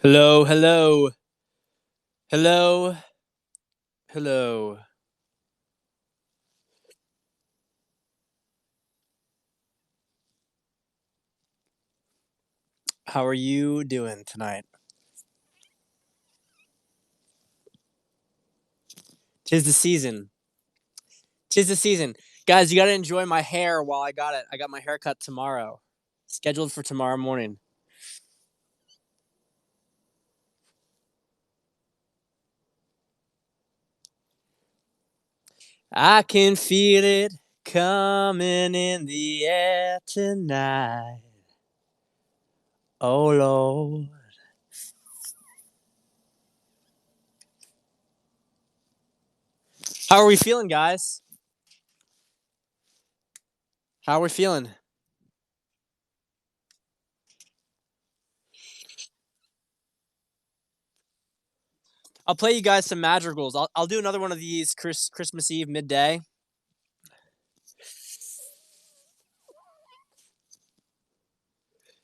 Hello, hello, hello, hello. How are you doing tonight? Tis the season. Tis the season. Guys, you got to enjoy my hair while I got it. I got my haircut tomorrow, scheduled for tomorrow morning. I can feel it coming in the air tonight. Oh, Lord. How are we feeling, guys? How are we feeling? I'll play you guys some madrigals. I'll do another one of these Christmas Eve midday.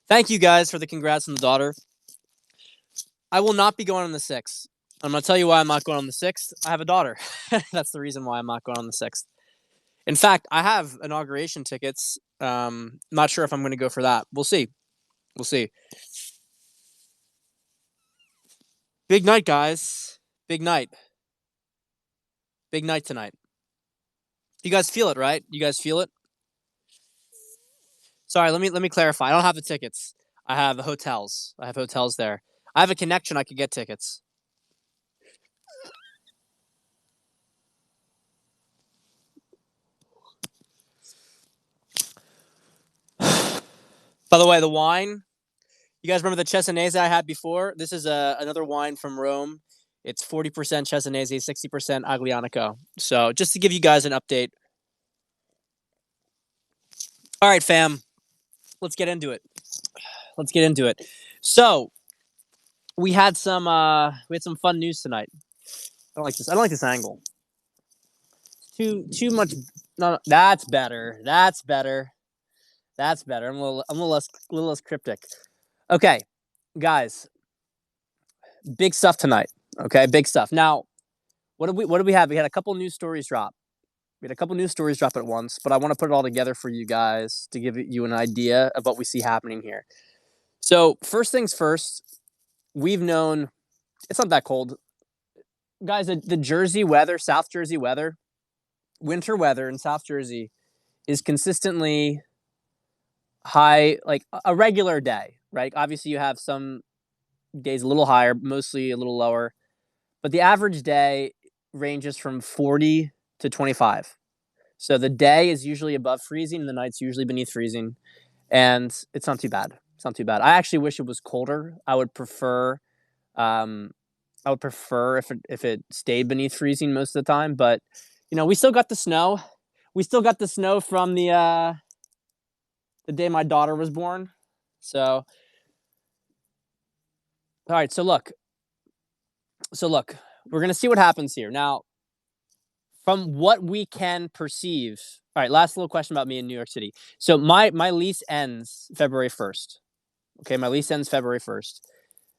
Thank you guys for the congrats on the daughter. I will not be going on the 6th. I'm going to tell you why I'm not going on the 6th. I have a daughter. That's the reason why I'm not going on the 6th. In fact, I have inauguration tickets. Not sure if I'm going to go for that. We'll see. We'll see. Big night, guys. Big night. Big night tonight. You guys feel it, right? You guys feel it? Sorry, let me clarify. I don't have the tickets. I have hotels. I have hotels there. I have a connection. I could get tickets. By the way, the wine. You guys remember the Cesanese I had before? This is another wine from Rome. It's 40% Cesanese, 60% Aglianico. So just to give you guys an update. All right, fam. Let's get into it. Let's get into it. So we had some fun news tonight. I don't like this. I don't like this angle. Too much. No, that's better. That's better. That's better. I'm a little less cryptic. Okay, guys, big stuff tonight. Okay, big stuff. Now, what did we have? We had a couple news stories drop. We had a couple news stories drop at once, but I want to put it all together for you guys to give you an idea of what we see happening here. So, first things first, we've known it's not that cold. Guys, the Jersey weather, South Jersey weather, winter weather in South Jersey is consistently high, like a regular day, right? Obviously, you have some days a little higher, mostly a little lower, but the average day ranges from 40 to 25. So the day is usually above freezing and the night's usually beneath freezing. And it's not too bad. It's not too bad. I actually wish it was colder. Um I would prefer if it stayed beneath freezing most of the time, but we still got the snow. We still got the snow from the day my daughter was born. So, all right, so look, we're going to see what happens here. Now, from what we can perceive. All right, last little question about me in New York City. So my lease ends February 1st. Okay, my lease ends February 1st.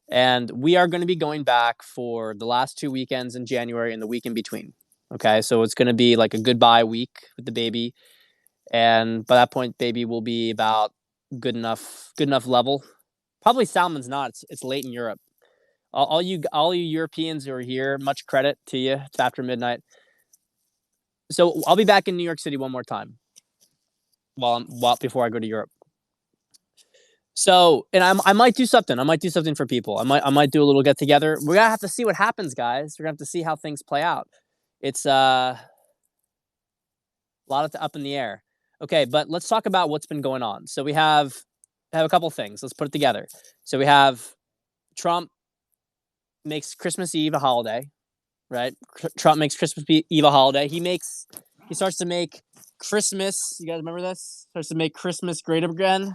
And we are going to be going back for the last 2 weekends in January and the week in between. Okay, so it's going to be like a goodbye week with the baby. And by that point, baby will be about good enough level. Probably salmon's not. It's late in Europe. All you Europeans who are here, much credit to you. It's after midnight. So I'll be back in New York City one more time while before I go to Europe. So, and I might do something. I might do something for people. I might do a little get together. We're gonna have to see what happens, guys. We're gonna have to see how things play out. It's a lot of up in the air. Okay, but let's talk about what's been going on. So we have a couple things. Let's put it together. So we have Trump makes Christmas Eve a holiday, right? Trump makes Christmas Eve a holiday. He starts to make Christmas. You guys remember this? Starts to make Christmas great again.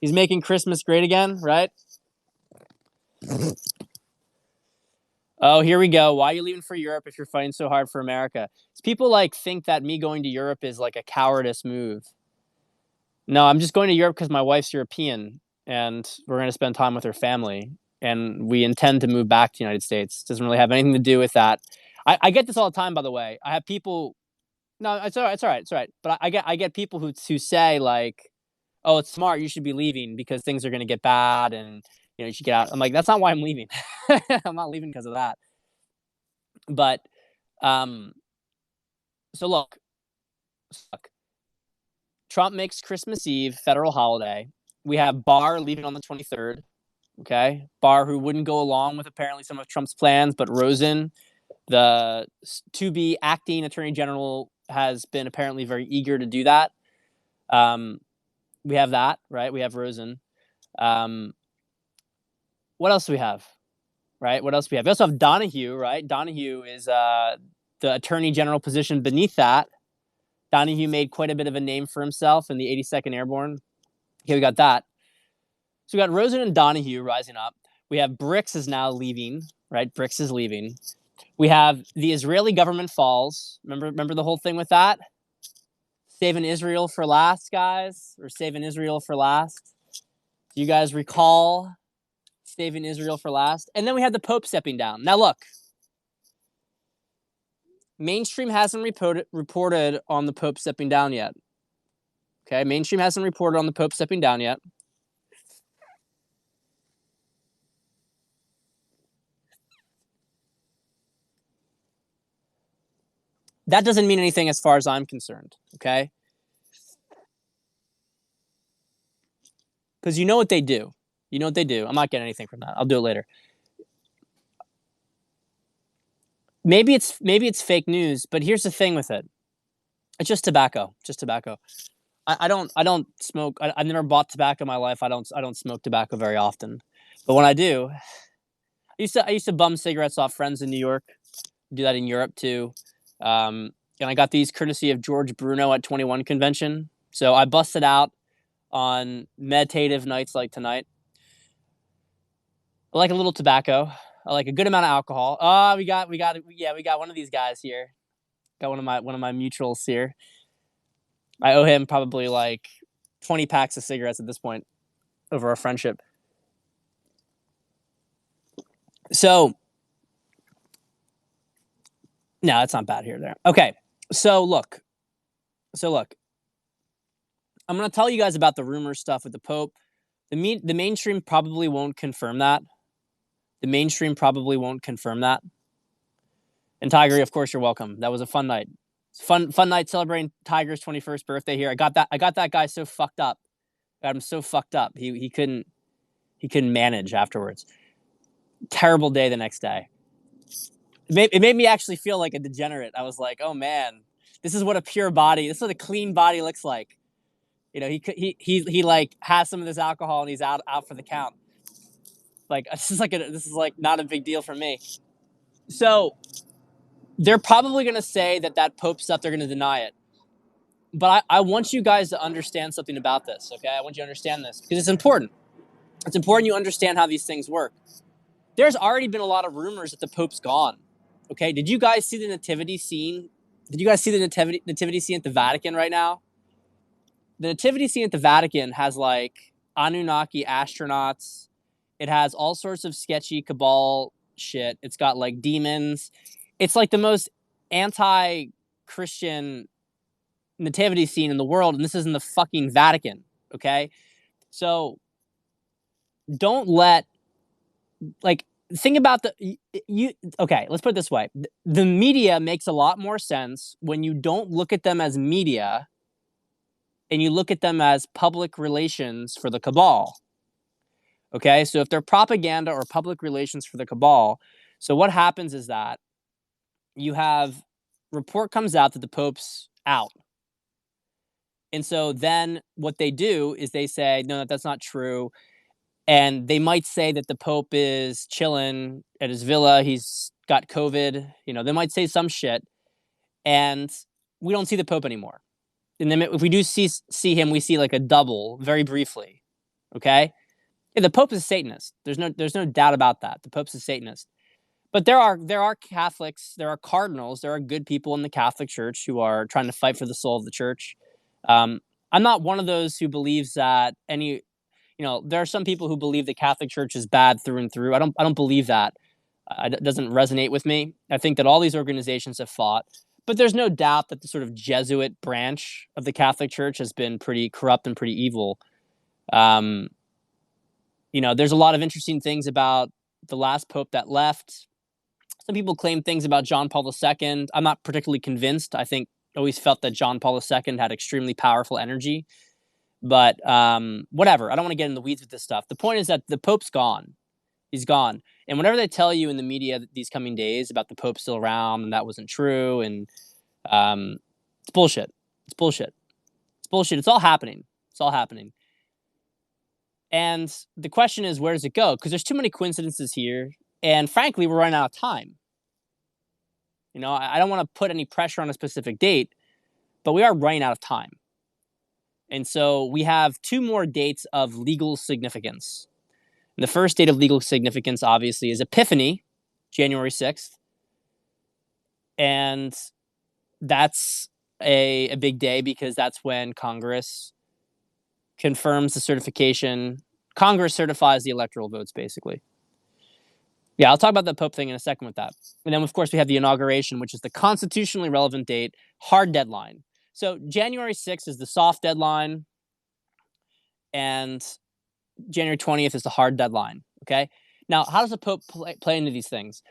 He's making Christmas great again, right? Oh, here we go. Why are you leaving for Europe if you're fighting so hard for America? People like think that me going to Europe is like a cowardice move. No, I'm just going to Europe because my wife's European and we're going to spend time with her family. and we intend to move back to the United States. It doesn't really have anything to do with that. I get this all the time, by the way. I have people. No, it's all right. It's all right. It's all right. But I get people who say like, "Oh, it's smart. You should be leaving because things are going to get bad, and you should get out." I'm like, that's not why I'm leaving. I'm not leaving because of that. But um, so look, Trump makes Christmas Eve federal holiday. We have Barr leaving on the 23rd. Okay, Barr, who wouldn't go along with apparently some of Trump's plans, but Rosen, the to-be acting attorney general, has been apparently very eager to do that. We have that, right? We have Rosen. What else do we have? Right? What else do we have? We also have Donahue, right? Donahue is the attorney general position beneath that. Donahue made quite a bit of a name for himself in the 82nd Airborne. Okay, we got that. So we got Rosen and Donahue rising up. We have Bricks is now leaving, right? Bricks is leaving. We have the Israeli government falls. Remember the whole thing with that? Saving Israel for last, guys, or saving Israel for last. Do you guys recall saving Israel for last? And then we had the Pope stepping down. Now look, mainstream hasn't reported on the Pope stepping down yet. Okay, mainstream hasn't reported on the Pope stepping down yet. That doesn't mean anything as far as I'm concerned, okay? Because you know what they do. You know what they do. I'm not getting anything from that. I'll do it later. Maybe it's fake news, but here's the thing with it. It's just tobacco. Just tobacco. I don't smoke. I've never bought tobacco in my life. I don't smoke tobacco very often. But when I do, I used to bum cigarettes off friends in New York. Do that in Europe too. And I got these courtesy of George Bruno at 21 convention. So I busted out on meditative nights like tonight. I like a little tobacco. I like a good amount of alcohol. Oh, we got one of these guys here. Got one of my mutuals here. I owe him probably like 20 packs of cigarettes at this point over our friendship. So, no, it's not bad here or there. Okay, so look. I'm going to tell you guys about the rumor stuff with the Pope. The mainstream probably won't confirm that. The mainstream probably won't confirm that. And Tiger, of course, you're welcome. That was a fun night. Fun night celebrating Tiger's 21st birthday here. I got that guy so fucked up. Got him so fucked up. He couldn't manage afterwards. Terrible day the next day. It made me actually feel like a degenerate. I was like, oh man, this is what a pure body, this is what a clean body looks like. He like has some of this alcohol and he's out for the count. Like this is like not a big deal for me. So they're probably going to say that Pope stuff, they're going to deny it. But I want you guys to understand something about this, okay? I want you to understand this because it's important. It's important you understand how these things work. There's already been a lot of rumors that the Pope's gone, okay? Did you guys see the nativity scene? Did you guys see the nativity scene at the Vatican right now? The nativity scene at the Vatican has like Anunnaki astronauts. It has all sorts of sketchy cabal shit. It's got like demons. It's like the most anti-Christian nativity scene in the world, and this is in the fucking Vatican, okay? So don't let, like, think about okay, let's put it this way. The media makes a lot more sense when you don't look at them as media and you look at them as public relations for the cabal. Okay, so if they're propaganda or public relations for the cabal, so what happens is that you have report comes out that the Pope's out. And so then what they do is they say, no, that's not true. And they might say that the Pope is chilling at his villa. He's got COVID. They might say some shit. And we don't see the Pope anymore. And then if we do see him, we see like a double very briefly. Okay? Yeah, the Pope is a Satanist. There's no doubt about that. The Pope's a Satanist. But there are Catholics, there are cardinals, there are good people in the Catholic Church who are trying to fight for the soul of the church. I'm not one of those who believes that there are some people who believe the Catholic Church is bad through and through. I don't believe that. It doesn't resonate with me. I think that all these organizations have fought, but there's no doubt that the sort of Jesuit branch of the Catholic Church has been pretty corrupt and pretty evil. Um, there's a lot of interesting things about the last pope that left. Some people claim things about John Paul II. I'm not particularly convinced. I always felt that John Paul II had extremely powerful energy. But whatever. I don't want to get in the weeds with this stuff. The point is that the Pope's gone. He's gone. And whenever they tell you in the media these coming days about the Pope still around and that wasn't true, and it's bullshit. It's bullshit. It's bullshit. It's all happening. It's all happening. And the question is, where does it go? Because there's too many coincidences here. And frankly, we're running out of time. I don't want to put any pressure on a specific date, but we are running out of time. And so we have 2 more dates of legal significance. And the first date of legal significance, obviously, is Epiphany, January 6th. And that's a big day because that's when Congress confirms the certification. Congress certifies the electoral votes, basically. Yeah, I'll talk about the Pope thing in a second with that. And then, of course, we have the inauguration, which is the constitutionally relevant date, hard deadline. So January 6th is the soft deadline, and January 20th is the hard deadline, okay? Now, how does the Pope play into these things?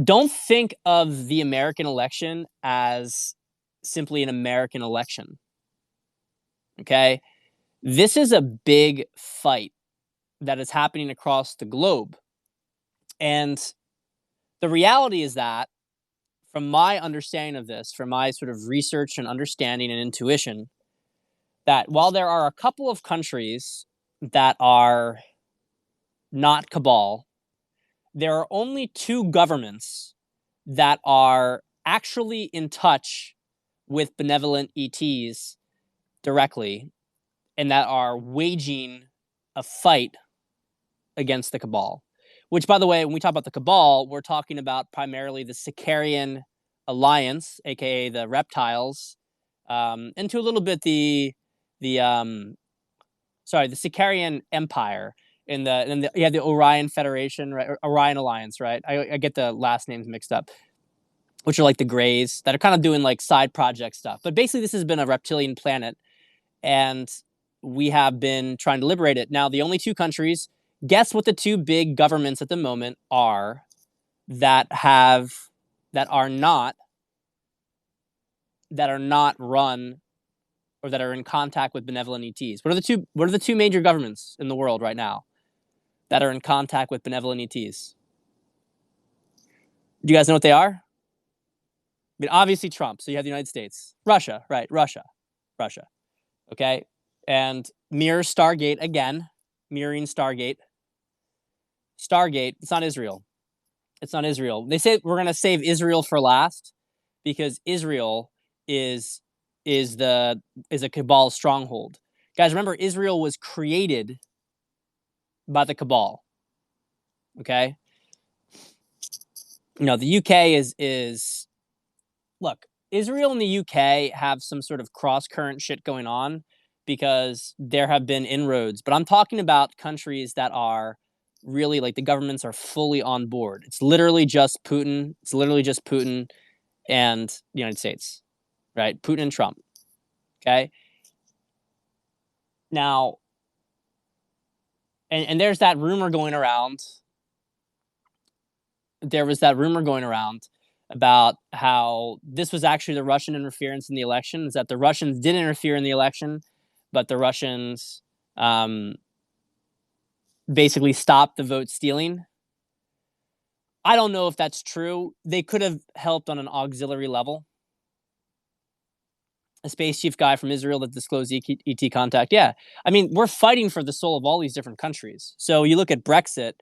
Don't think of the American election as simply an American election, okay? This is a big fight that is happening across the globe. And the reality is that, from my understanding of this, from my sort of research and understanding and intuition, that while there are a couple of countries that are not CABAL, there are only 2 governments that are actually in touch with benevolent ETs directly and that are waging a fight against the CABAL. Which, by the way, when we talk about the CABAL, we're talking about primarily the Sicarian Alliance, aka the reptiles, and to a little bit the Sicarian Empire in the Orion Federation, right? Orion Alliance, right? I get the last names mixed up, which are like the Greys that are kind of doing like side project stuff. But basically, this has been a reptilian planet, and we have been trying to liberate it. Now, the only 2 countries. Guess what the 2 big governments at the moment are that are not run or that are in contact with benevolent ETs. What are the 2 major governments in the world right now that are in contact with benevolent ETs? Do you guys know what they are? I mean, obviously Trump. So you have the United States, Russia, right? Russia. Okay, and mirror Stargate again, mirroring Stargate. It's not Israel. It's not Israel. They say we're going to save Israel for last because Israel is a CABAL stronghold. Guys, remember, Israel was created by the CABAL. Okay? The UK is look, Israel and the UK have some sort of cross-current shit going on because there have been inroads. But I'm talking about countries that are really, like, the governments are fully on board. It's literally just Putin. It's literally just Putin and the United States, right? Putin and Trump. Okay. Now, and there's that rumor going around. There was that rumor going around about how this was actually the Russian interference in the election, is that the Russians did interfere in the election, but the Russians basically stopped the vote stealing. I don't know if that's true. They could have helped on an auxiliary level. A space chief guy from Israel that disclosed ET contact. Yeah. I mean, we're fighting for the soul of all these different countries. So you look at Brexit,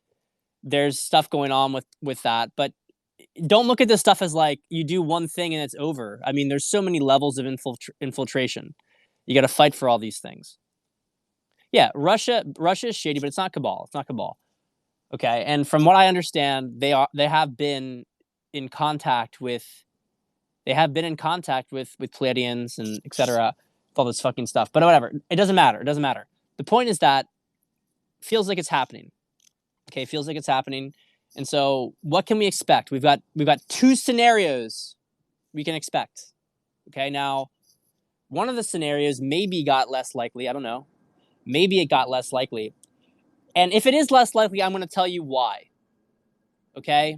there's stuff going on with that. But don't look at this stuff as like you do one thing and it's over. I mean, there's so many levels of infiltration. You got to fight for all these things. Yeah, Russia is shady, but it's not CABAL. It's not CABAL. Okay, and from what I understand, they have been in contact with Pleiadians and etc. With all this fucking stuff. But whatever, it doesn't matter. It doesn't matter. The point is that feels like it's happening. Okay, feels like it's happening. And so what can we expect? We've got two scenarios we can expect. Okay, now one of the scenarios maybe got less likely. I don't know. Maybe it got less likely. And if it is less likely, I'm going to tell you why. Okay?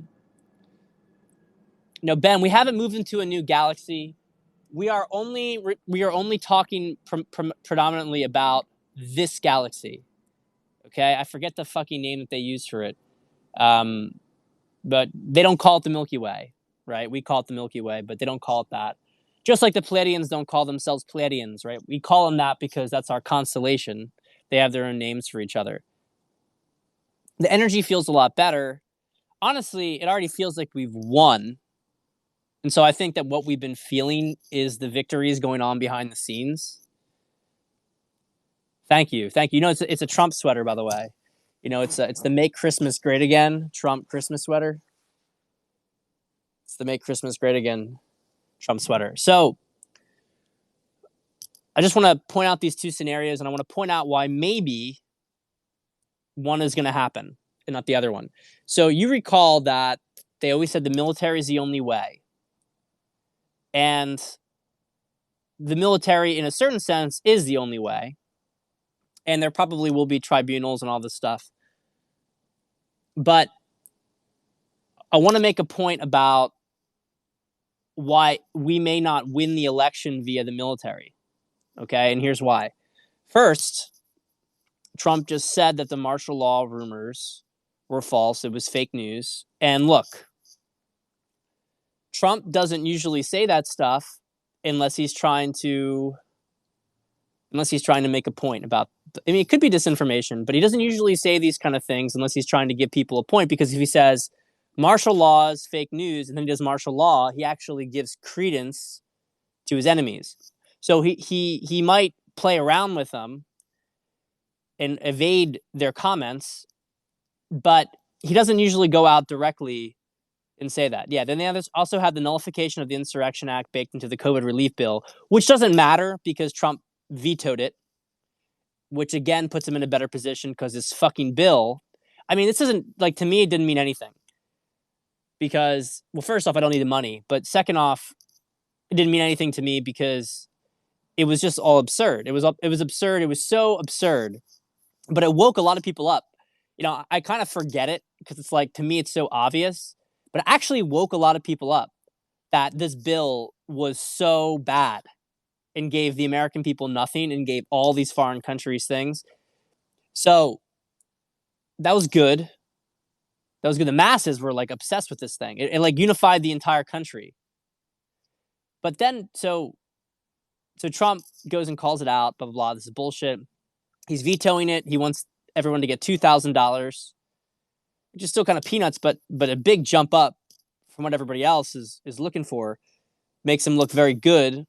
No, Ben, we haven't moved into a new galaxy. We are only talking predominantly about this galaxy. Okay? I forget the fucking name that they use for it. But they don't call it the Milky Way, right? We call it the Milky Way, but they don't call it that. Just like the Pleiadians don't call themselves Pleiadians, right? We call them that because that's our constellation. They have their own names for each other. The energy feels a lot better. Honestly, it already feels like we've won. And so I think that what we've been feeling is the victories going on behind the scenes. Thank you. You know, it's a Trump sweater, by the way. You know, it's the Make Christmas Great Again Trump Christmas sweater. It's the Make Christmas Great Again Trump sweater. So I just want to point out these two scenarios, and I want to point out why maybe one is going to happen and not the other one. So you recall that they always said the military is the only way. And the military, in a certain sense, is the only way. And there probably will be tribunals and all this stuff. But I want to make a point about why we may not win the election via the military. Okay, and here's why. First, Trump just said that the martial law rumors were false. It was fake news. And look, Trump doesn't usually say that stuff unless he's trying to make a point about, I mean, it could be disinformation, but he doesn't usually say these kind of things unless he's trying to give people a point, because if he says martial law is fake news and then he does martial law, he actually gives credence to his enemies. So he might play around with them and evade their comments, but he doesn't usually go out directly and say that. Yeah, then they also had the nullification of the Insurrection Act baked into the COVID relief bill, which doesn't matter because Trump vetoed it, which again puts him in a better position because this fucking bill, I mean, this isn't, like, to me, it didn't mean anything. Because, well, first off, I don't need the money. But second off, it didn't mean anything to me because it was just all absurd. It was absurd. It was so absurd. But it woke a lot of people up. You know, I kind of forget it because it's like, to me, it's so obvious. But it actually woke a lot of people up that this bill was so bad and gave the American people nothing and gave all these foreign countries things. So that was good. That was good. The masses were like obsessed with this thing. It like unified the entire country. But then, so Trump goes and calls it out, blah, blah, blah. This is bullshit. He's vetoing it. He wants everyone to get $2,000, which is still kind of peanuts, but a big jump up from what everybody else is looking for. Makes him look very good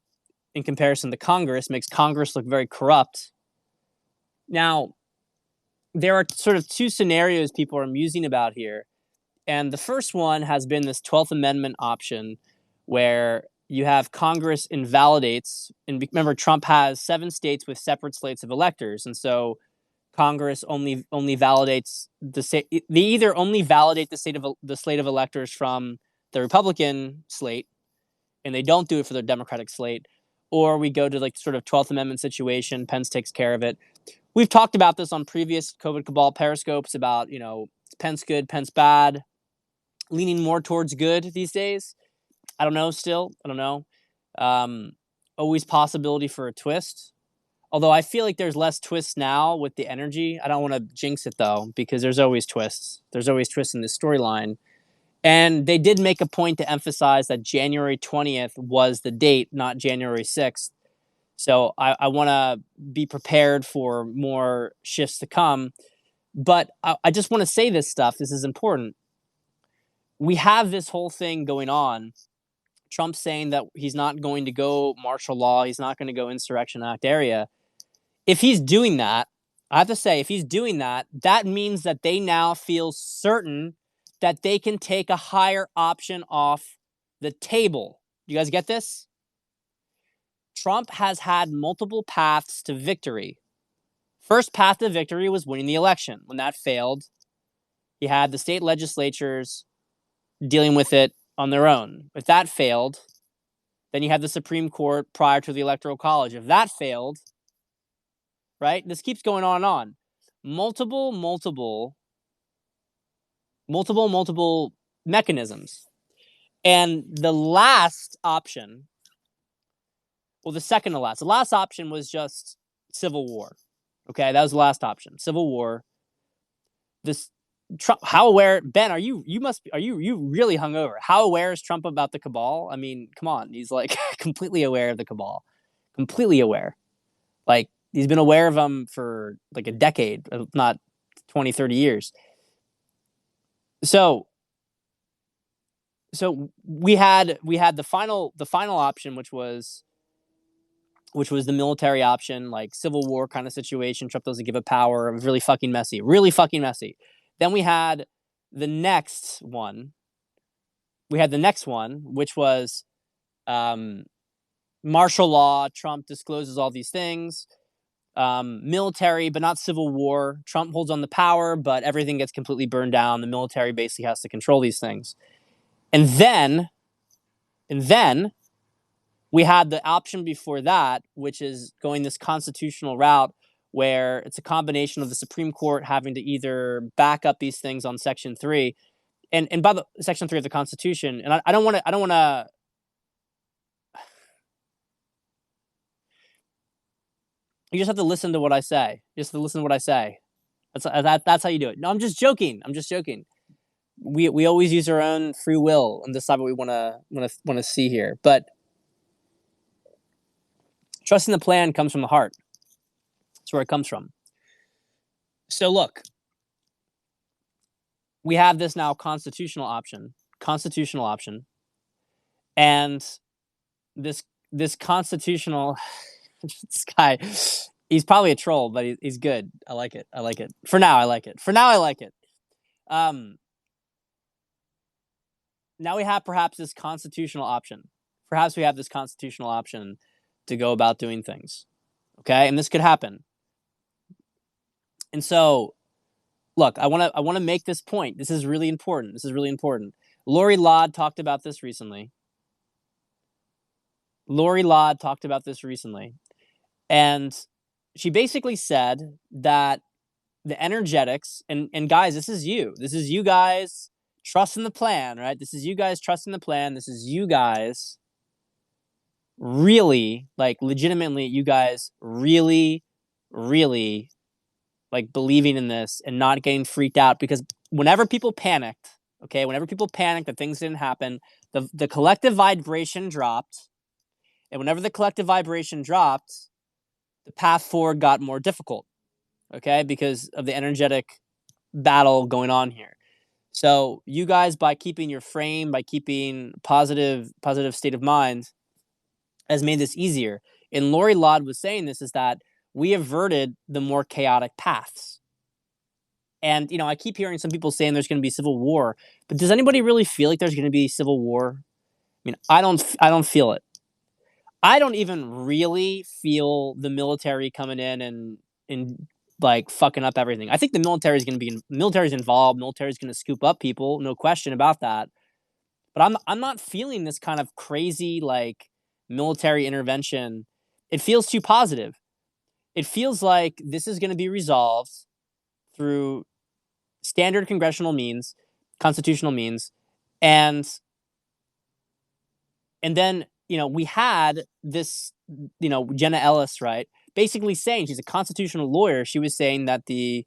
in comparison to Congress, makes Congress look very corrupt. Now, there are sort of two scenarios people are musing about here. And the first one has been this 12th Amendment option where you have Congress invalidates, and remember, Trump has 7 states with separate slates of electors. And so Congress only validates the state. They either only validate the slate of electors from the Republican slate, and they don't do it for the Democratic slate, or we go to like sort of 12th Amendment situation. Pence takes care of it. We've talked about this on previous COVID Cabal Periscopes about, you know, Pence good, Pence bad, leaning more towards good these days. I don't know still. I don't know. Always possibility for a twist. Although I feel like there's less twists now with the energy. I don't want to jinx it, though, because there's always twists. There's always twists in this storyline. And they did make a point to emphasize that January 20th was the date, not January 6th. So I want to be prepared for more shifts to come. But I just want to say this stuff. This is important. We have this whole thing going on. Trump saying that he's not going to go martial law. He's not going to go Insurrection Act area. If he's doing that, I have to say, if he's doing that, that means that they now feel certain that they can take a higher option off the table. You guys get this? Trump has had multiple paths to victory. First path to victory was winning the election. When that failed, you had the state legislatures dealing with it on their own. If that failed, then you had the Supreme Court prior to the Electoral College. If that failed, right? This keeps going on and on. Multiple mechanisms. And the last option, well, the second to last, the last option was just civil war. Okay, that was the last option, civil war. This Trump, how aware, Ben? Are you really hungover? How aware is Trump about the cabal? I mean, come on, he's like completely aware of the cabal, completely aware. Like he's been aware of them for like a decade, if not 20, 30 years. So we had the final option, which was the military option, like civil war kind of situation. Trump doesn't give up power. It was really fucking messy. Then we had the next one. Which was martial law. Trump discloses all these things. Military, but not civil war. Trump holds on the power, but everything gets completely burned down. The military basically has to control these things. And then we had the option before that, which is going this constitutional route where it's a combination of the Supreme Court having to either back up these things on Section 3 and by the Section 3 of the Constitution. And I don't want to you just have to listen to what I say. That's how you do it. No, I'm just joking. We always use our own free will and decide what we want to see here. But trusting the plan comes from the heart. That's where it comes from. So look, we have this now constitutional option, and this constitutional this guy, he's probably a troll, but he's good. I like it. For now, I like it. Now we have perhaps this constitutional option. Perhaps we have this constitutional option to go about doing things. Okay, and this could happen. And so, look, I want to make this point. This is really important. Lori Lodd talked about this recently. And she basically said that the energetics, and guys, this is you guys trusting the plan, right? This is you guys trusting the plan. This is you guys really, like legitimately, you guys really, really like believing in this and not getting freaked out, because whenever people panicked that things didn't happen, the collective vibration dropped. And whenever the collective vibration dropped, the path forward got more difficult, okay, because of the energetic battle going on here. So you guys, by keeping your frame, by keeping positive state of mind, has made this easier. And Lori Lodd was saying this, is that we averted the more chaotic paths. And, you know, I keep hearing some people saying there's going to be civil war, but does anybody really feel like there's going to be civil war? I mean, I don't feel it. I don't even really feel the military coming in and like fucking up everything. I think the military's involved. Military's going to scoop up people, no question about that. But I'm not feeling this kind of crazy like military intervention. It feels too positive. It feels like this is going to be resolved through standard congressional means, constitutional means, and then, you know, we had this, you know, Jenna Ellis, right, basically saying, she's a constitutional lawyer. She was saying that the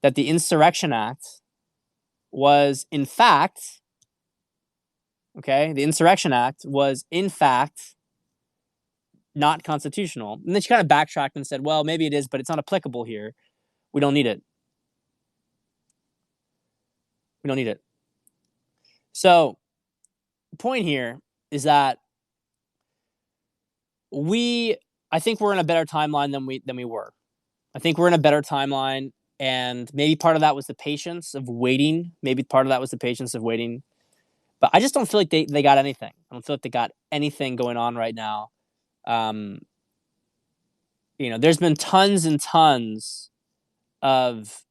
Insurrection Act was in fact, okay, the Insurrection Act was in fact not constitutional. And then she kind of backtracked and said, well, maybe it is, but it's not applicable here. We don't need it. So the point here is that I think we're in a better timeline than we were. I think we're in a better timeline, and maybe part of that was the patience of waiting. But I just don't feel like they got anything. I don't feel like they got anything going on right now. there's been tons and tons of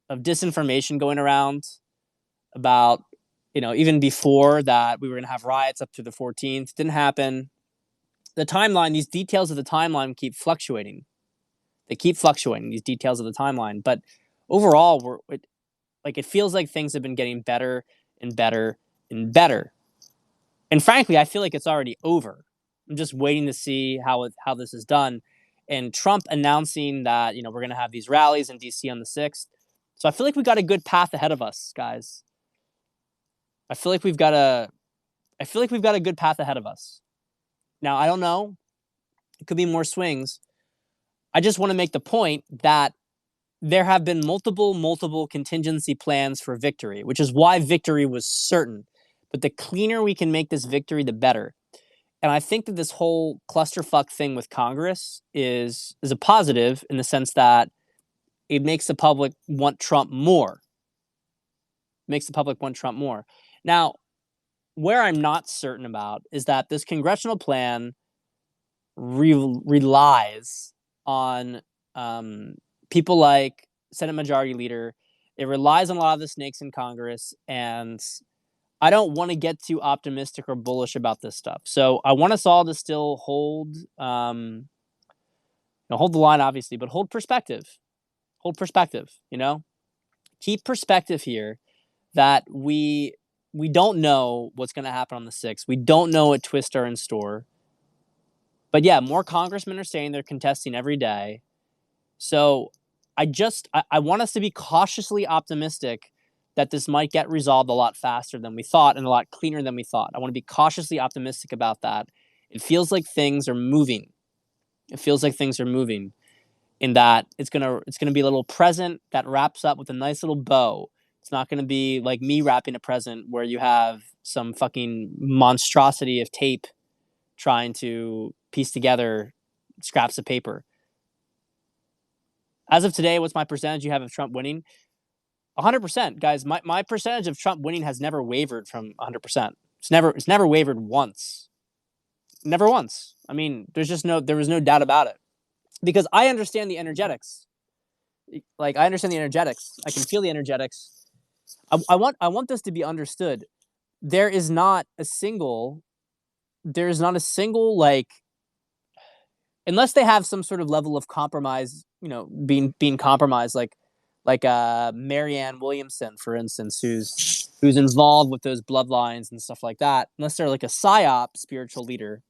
disinformation going around about, even before that, we were going to have riots up to the 14th. Didn't happen. The timeline, these details of the timeline keep fluctuating. They keep fluctuating, these details of the timeline. But overall, it feels like things have been getting better and better and better. And frankly, I feel like it's already over. I'm just waiting to see how this is done. And Trump announcing that, we're going to have these rallies in DC on the 6th. So I feel like we got a good path ahead of us, guys. I feel like we've got a good path ahead of us. Now, I don't know. It could be more swings. I just want to make the point that there have been multiple contingency plans for victory, which is why victory was certain. But the cleaner we can make this victory, the better. And I think that this whole clusterfuck thing with Congress is a positive in the sense that it makes the public want Trump more. Now, where I'm not certain about is that this congressional plan relies on people like Senate Majority Leader. It relies on a lot of the snakes in Congress, and I don't want to get too optimistic or bullish about this stuff. So I want us all to still hold the line, obviously, but hold perspective. Keep perspective here that we don't know what's going to happen on the 6th. We don't know what twists are in store. But yeah, more congressmen are saying they're contesting every day. So I want us to be cautiously optimistic that this might get resolved a lot faster than we thought and a lot cleaner than we thought. I want to be cautiously optimistic about that. It feels like things are moving. In that it's gonna be a little present that wraps up with a nice little bow. It's not gonna be like me wrapping a present where you have some fucking monstrosity of tape trying to piece together scraps of paper. As of today, what's my percentage you have of Trump winning? 100%, guys. My percentage of Trump winning has never wavered from 100%. It's never wavered once. Never once. I mean, there was no doubt about it. Because I understand the energetics. I understand the energetics. I can feel the energetics. I want this to be understood. There is not a single unless they have some sort of level of compromise, being compromised, like Marianne Williamson, for instance, who's involved with those bloodlines and stuff like that. Unless they're like a psyop spiritual leader.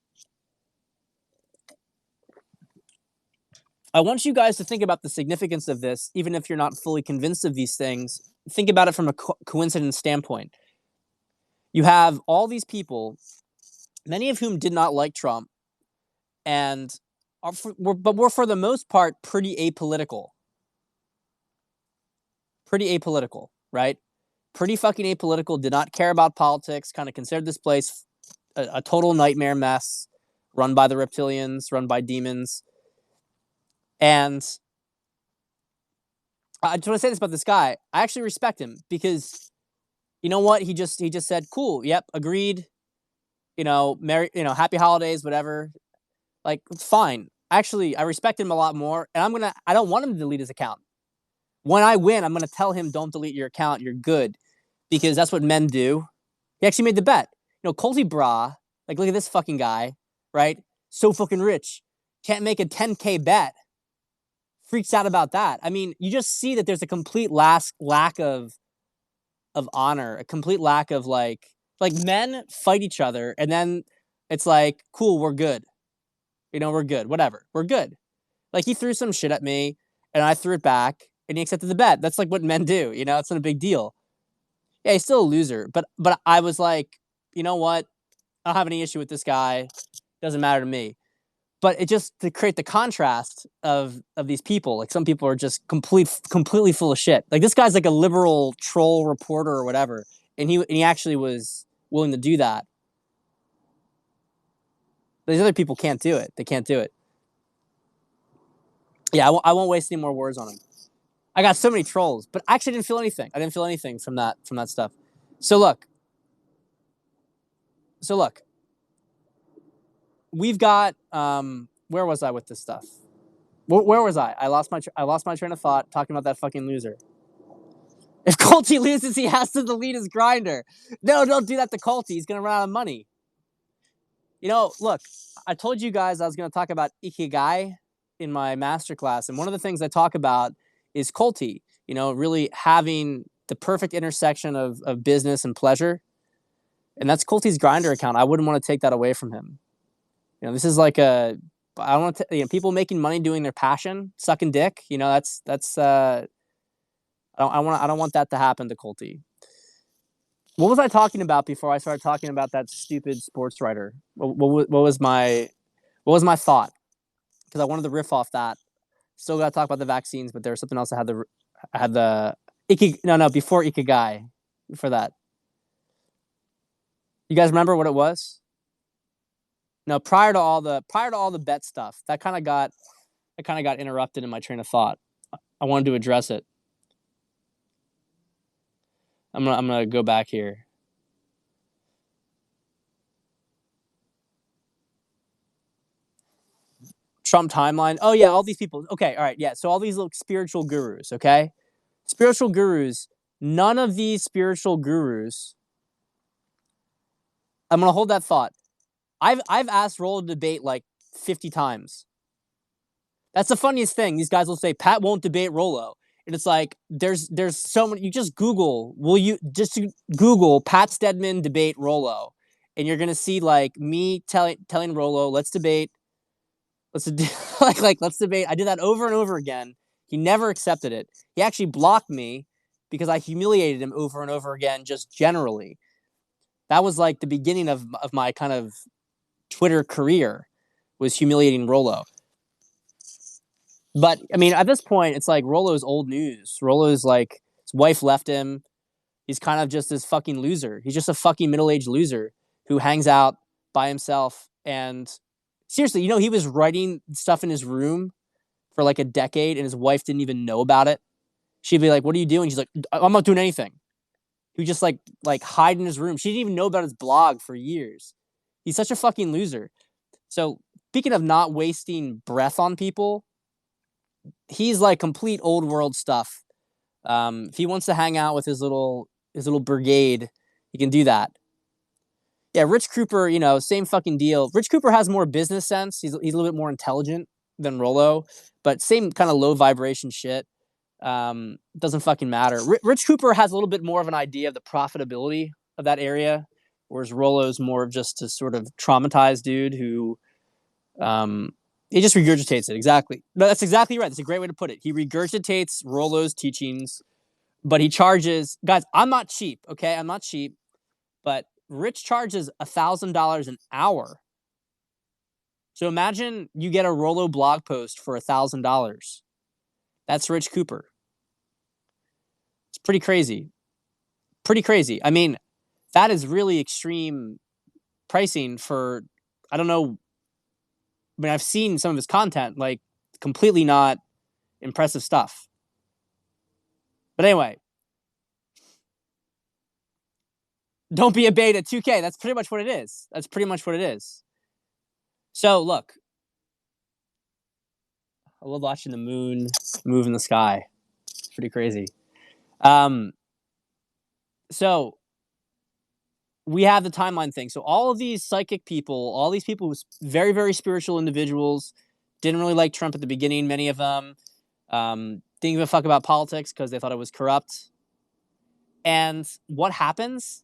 I want you guys to think about the significance of this, even if you're not fully convinced of these things. Think about it from a coincidence standpoint. You have all these people, many of whom did not like Trump, and were for the most part pretty apolitical. Right? Pretty fucking apolitical, did not care about politics, kind of considered this place a total nightmare mess, run by the reptilians, run by demons. And I just want to say this about this guy. I actually respect him because you know what? He just said, cool, yep, agreed. Happy holidays, whatever. Like, it's fine. Actually, I respect him a lot more, and I don't want him to delete his account. When I win, I'm gonna tell him, don't delete your account, you're good. Because that's what men do. He actually made the bet. Colty Bra, like, look at this fucking guy, right? So fucking rich. Can't make a 10K bet. Freaks out about that. I mean, you just see that there's a complete lack of honor, a complete lack of like men fight each other, and then it's like, cool, we're good. We're good. Whatever. We're good. Like, he threw some shit at me, and I threw it back, and he accepted the bet. That's like what men do. It's not a big deal. Yeah, he's still a loser, but I was like, you know what? I don't have any issue with this guy. Doesn't matter to me. But it just to create the contrast of these people. Like, some people are just completely full of shit. Like, this guy's like a liberal troll reporter or whatever, and he actually was willing to do that. But these other people can't do it. They can't do it. Yeah, I won't waste any more words on him. I got so many trolls, but I actually didn't feel anything. I didn't feel anything from that stuff. So look, we've got where was I with this stuff? Where was I? I lost my train of thought talking about that fucking loser. If Colty loses, he has to delete his grinder. No, don't do that to Colty. He's gonna run out of money. You know, look, I told you guys I was gonna talk about Ikigai in my masterclass, and one of the things I talk about is Colty. You know, really having the perfect intersection of business and pleasure, and that's Colty's grinder account. I wouldn't want to take that away from him. You know, this is like a I don't want to, you know, people making money doing their passion, sucking dick. You know, that's I don't want that to happen to Colty. What was I talking about before I started talking about that stupid sports writer? What was my thought? Because I wanted to riff off that. Still got to talk about the vaccines, but there was something else I had the before Ikigai, for that. You guys remember what it was? No, prior to all the bet stuff, that kind of got interrupted in my train of thought. I wanted to address it. I'm gonna go back here. Trump timeline. Oh yeah, all these people. Okay, all right, yeah. So all these little spiritual gurus. Okay, spiritual gurus. None of these spiritual gurus. I'm gonna hold that thought. I've asked Rollo to debate like 50 times. That's the funniest thing. These guys will say Pat won't debate Rollo, and it's like there's so many. You just Google. Google Pat Stedman debate Rollo, and you're gonna see like me telling Rollo, let's debate. Let's let's debate. I did that over and over again. He never accepted it. He actually blocked me because I humiliated him over and over again, just generally. That was like the beginning of my kind of Twitter career, was humiliating Rollo. But I mean, at this point, it's like Rollo's old news. Rollo's like, his wife left him. He's kind of just this fucking loser. He's just a fucking middle-aged loser who hangs out by himself. And seriously, you know, he was writing stuff in his room for like a decade, and his wife didn't even know about it. She'd be like, "What are you doing?" She's like, "I'm not doing anything." He would just like hide in his room. She didn't even know about his blog for years. He's such a fucking loser. So speaking of not wasting breath on people, he's like complete old world stuff. If he wants to hang out with his little brigade, he can do that. Yeah, Rich Cooper, you know, same fucking deal. Rich Cooper has more business sense. He's a little bit more intelligent than Rollo, but same kind of low vibration shit. Doesn't fucking matter. Rich Cooper has a little bit more of an idea of the profitability of that area, whereas Rollo's more of just a sort of traumatized dude who he just regurgitates it. Exactly. No, that's exactly right. That's a great way to put it. He regurgitates Rollo's teachings, but he charges, guys, I'm not cheap, okay? I'm not cheap, but Rich charges $1,000 an hour. So imagine you get a Rollo blog post for $1,000. That's Rich Cooper. It's pretty crazy. Pretty crazy. I mean, that is really extreme pricing for, I don't know. I mean, I've seen some of his content, like completely not impressive stuff. But anyway, don't be a beta 2K. That's pretty much what it is. That's pretty much what it is. So look, I love watching the moon move in the sky. It's pretty crazy. So we have the timeline thing. So all of these psychic people, all these people with very, very spiritual individuals, didn't really like Trump at the beginning, many of them. Didn't give a fuck about politics because they thought it was corrupt. And what happens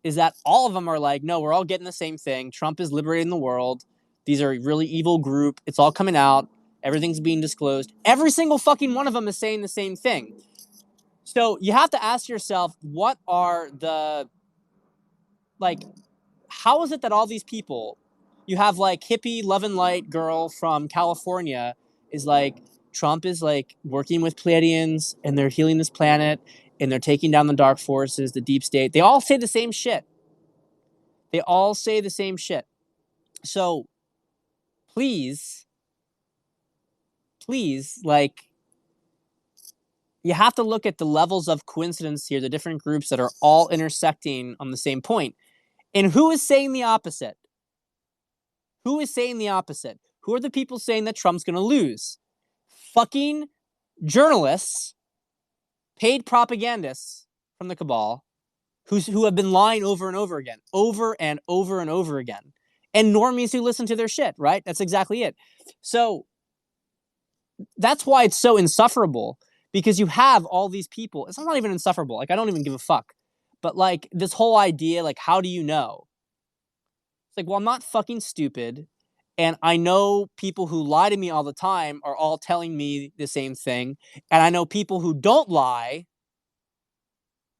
is that all of them are like, no, we're all getting the same thing. Trump is liberating the world. These are a really evil group. It's all coming out. Everything's being disclosed. Every single fucking one of them is saying the same thing. So you have to ask yourself, what are the, like, how is it that all these people, you have like hippie love and light girl from California is like, Trump is like working with Pleiadians and they're healing this planet and they're taking down the dark forces, the deep state. They all say the same shit. They all say the same shit. So please, like, you have to look at the levels of coincidence here, the different groups that are all intersecting on the same point. And who is saying the opposite? Who is saying the opposite? Who are the people saying that Trump's going to lose? fucking journalists, paid propagandists from the cabal, who have been lying over and over again, over and over and over again, and normies who listen to their shit, right? That's exactly it. So that's why it's so insufferable, because you have all these people. It's not even insufferable. Like, I don't even give a fuck. But like this whole idea, like, how do you know? It's like, well, I'm not fucking stupid. And I know people who lie to me all the time are all telling me the same thing. And I know people who don't lie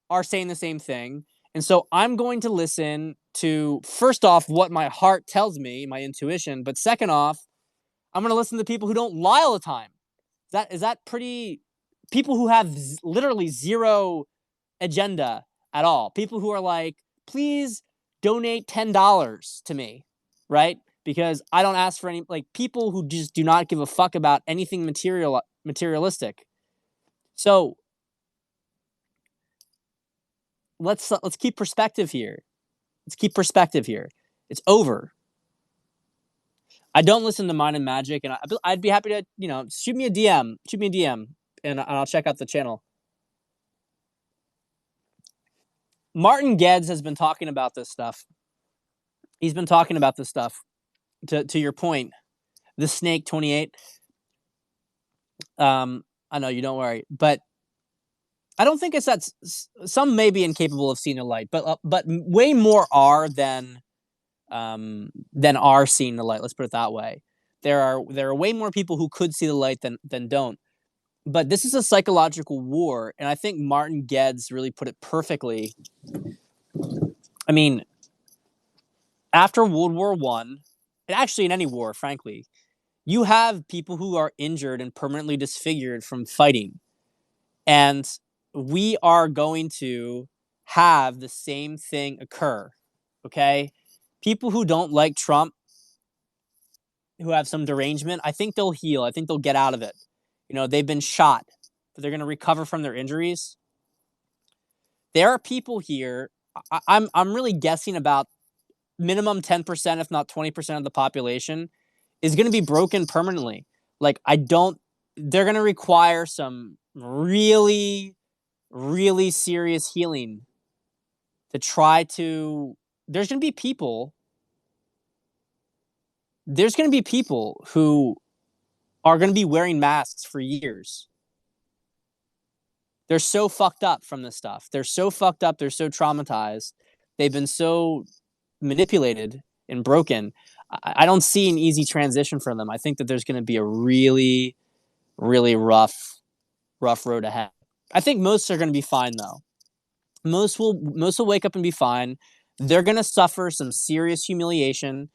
are saying the same thing. And so I'm going to listen to, first off, what my heart tells me, my intuition. But second off, I'm going to listen to people who don't lie all the time. Is that pretty? People who have literally zero agenda at all. People who are like, please donate $10 to me, right? Because I don't ask for any, like, people who just do not give a fuck about anything materialistic. So let's keep perspective here. Let's keep perspective here. It's over. I don't listen to Mind and Magic, and I'd be happy to, shoot me a DM, and I'll check out the channel. Martin Geddes has been talking about this stuff. He's been talking about this stuff. To your point, the Snake 28. I know, you don't worry, but I don't think it's that. Some may be incapable of seeing the light, but way more are than are seeing the light. Let's put it that way. There are way more people who could see the light than don't. But this is a psychological war, and I think Martin Geddes really put it perfectly. I mean, after World War I, and actually in any war, frankly, you have people who are injured and permanently disfigured from fighting. And we are going to have the same thing occur, okay? People who don't like Trump, who have some derangement, I think they'll heal. I think they'll get out of it. They've been shot, but they're going to recover from their injuries. There are people here, I'm really guessing about minimum 10%, if not 20% of the population is going to be broken permanently. Like, they're going to require some really, really serious healing to try to, there's going to be people who are going to be wearing masks for years. They're so fucked up from this stuff. They're so fucked up. They're so traumatized. They've been so manipulated and broken. I don't see an easy transition for them. I think that there's going to be a really, really rough road ahead. I think most are going to be fine, though. Most will wake up and be fine. They're going to suffer some serious humiliation.